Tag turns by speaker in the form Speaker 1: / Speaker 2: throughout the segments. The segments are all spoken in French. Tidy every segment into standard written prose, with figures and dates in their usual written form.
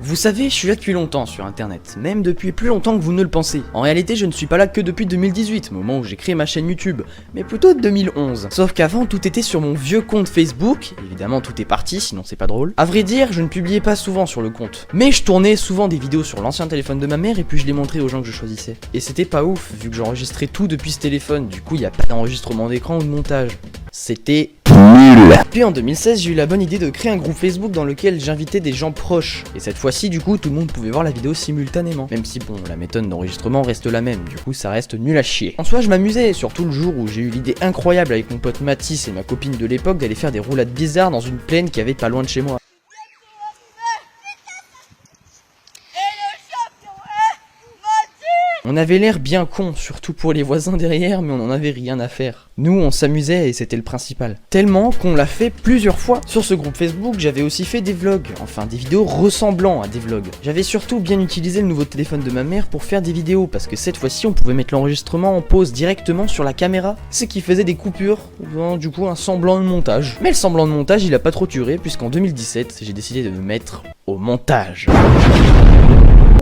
Speaker 1: Vous savez, je suis là depuis longtemps sur internet, même depuis plus longtemps que vous ne le pensez. En réalité, je ne suis pas là que depuis 2018, moment où j'ai créé ma chaîne YouTube, mais plutôt 2011. Sauf qu'avant, tout était sur mon vieux compte Facebook, évidemment tout est parti, sinon c'est pas drôle. À vrai dire, je ne publiais pas souvent sur le compte, mais je tournais souvent des vidéos sur l'ancien téléphone de ma mère et puis je les montrais aux gens que je choisissais. Et c'était pas ouf, vu que j'enregistrais tout depuis ce téléphone, du coup il n'y a pas d'enregistrement d'écran ou de montage. C'était nul. Puis en 2016, j'ai eu la bonne idée de créer un groupe Facebook dans lequel j'invitais des gens proches. Et cette fois-ci, du coup, tout le monde pouvait voir la vidéo simultanément. Même si, bon, la méthode d'enregistrement reste la même, du coup, ça reste nul à chier. En soi, je m'amusais, surtout le jour où j'ai eu l'idée incroyable avec mon pote Mathis et ma copine de l'époque d'aller faire des roulades bizarres dans une plaine qui avait pas loin de chez moi. On avait l'air bien con, surtout pour les voisins derrière, mais on en avait rien à faire. Nous, on s'amusait et c'était le principal. Tellement qu'on l'a fait plusieurs fois. Sur ce groupe Facebook, j'avais aussi fait des vlogs, enfin des vidéos ressemblant à des vlogs. J'avais surtout bien utilisé le nouveau téléphone de ma mère pour faire des vidéos, parce que cette fois-ci, on pouvait mettre l'enregistrement en pause directement sur la caméra, ce qui faisait des coupures, ou du coup un semblant de montage. Mais le semblant de montage, il a pas trop duré, puisqu'en 2017, j'ai décidé de me mettre au montage.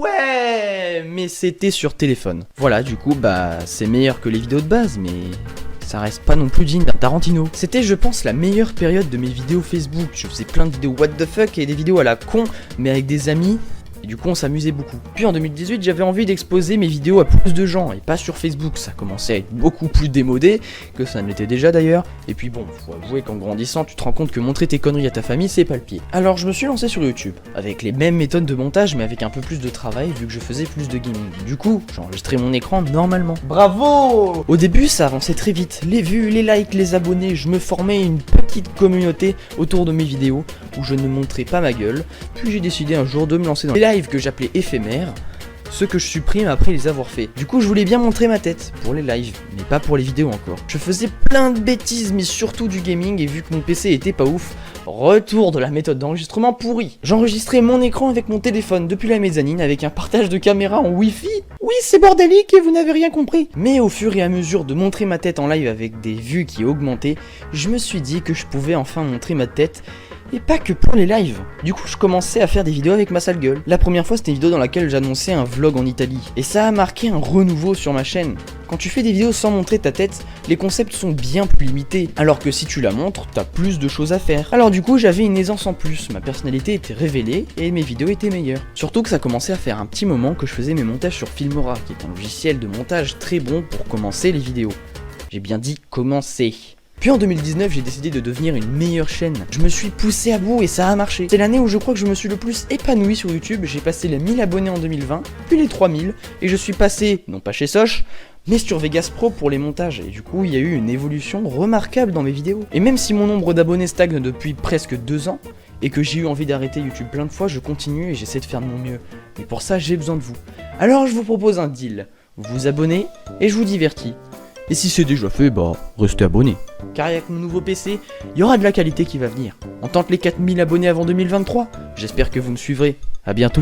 Speaker 1: Ouais, mais c'était sur téléphone. Voilà, du coup, bah, c'est meilleur que les vidéos de base, mais ça reste pas non plus digne d'un Tarantino. C'était, je pense, la meilleure période de mes vidéos Facebook. Je faisais plein de vidéos what the fuck et des vidéos à la con, mais avec des amis. Et du coup on s'amusait beaucoup. Puis en 2018 j'avais envie d'exposer mes vidéos à plus de gens et pas sur Facebook, ça commençait à être beaucoup plus démodé que ça ne l'était déjà d'ailleurs. Et puis bon, faut avouer qu'en grandissant tu te rends compte que montrer tes conneries à ta famille c'est pas le pied. Alors je me suis lancé sur YouTube, avec les mêmes méthodes de montage mais avec un peu plus de travail vu que je faisais plus de gaming. Du coup j'enregistrais mon écran normalement. Bravo! Au début ça avançait très vite, les vues, les likes, les abonnés, je me formais une petite communauté autour de mes vidéos où je ne montrais pas ma gueule. Puis j'ai décidé un jour de me lancer dans les lives que j'appelais éphémères, ceux que je supprime après les avoir faits. Du coup je voulais bien montrer ma tête pour les lives, mais pas pour les vidéos encore. Je faisais plein de bêtises mais surtout du gaming et vu que mon PC était pas ouf, retour de la méthode d'enregistrement pourrie. J'enregistrais mon écran avec mon téléphone depuis la mezzanine avec un partage de caméra en wifi. Oui c'est bordélique et vous n'avez rien compris. Mais au fur et à mesure de montrer ma tête en live avec des vues qui augmentaient, je me suis dit que je pouvais enfin montrer ma tête. Et pas que pour les lives. Du coup je commençais à faire des vidéos avec ma sale gueule. La première fois c'était une vidéo dans laquelle j'annonçais un vlog en Italie. Et ça a marqué un renouveau sur ma chaîne. Quand tu fais des vidéos sans montrer ta tête, les concepts sont bien plus limités. Alors que si tu la montres, t'as plus de choses à faire. Alors du coup j'avais une aisance en plus, ma personnalité était révélée et mes vidéos étaient meilleures. Surtout que ça commençait à faire un petit moment que je faisais mes montages sur Filmora, qui est un logiciel de montage très bon pour commencer les vidéos. J'ai bien dit commencer. Puis en 2019, j'ai décidé de devenir une meilleure chaîne. Je me suis poussé à bout et ça a marché. C'est l'année où je crois que je me suis le plus épanoui sur YouTube. J'ai passé les 1000 abonnés en 2020, puis les 3000, et je suis passé, non pas chez Soch, mais sur Vegas Pro pour les montages. Et du coup, il y a eu une évolution remarquable dans mes vidéos. Et même si mon nombre d'abonnés stagne depuis presque 2 ans, et que j'ai eu envie d'arrêter YouTube plein de fois, je continue et j'essaie de faire de mon mieux. Mais pour ça, j'ai besoin de vous. Alors je vous propose un deal. Vous vous abonnez, et je vous divertis. Et si c'est déjà fait, bah, restez abonnés. Car avec mon nouveau PC, il y aura de la qualité qui va venir. On tente les 4000 abonnés avant 2023. J'espère que vous me suivrez. A bientôt.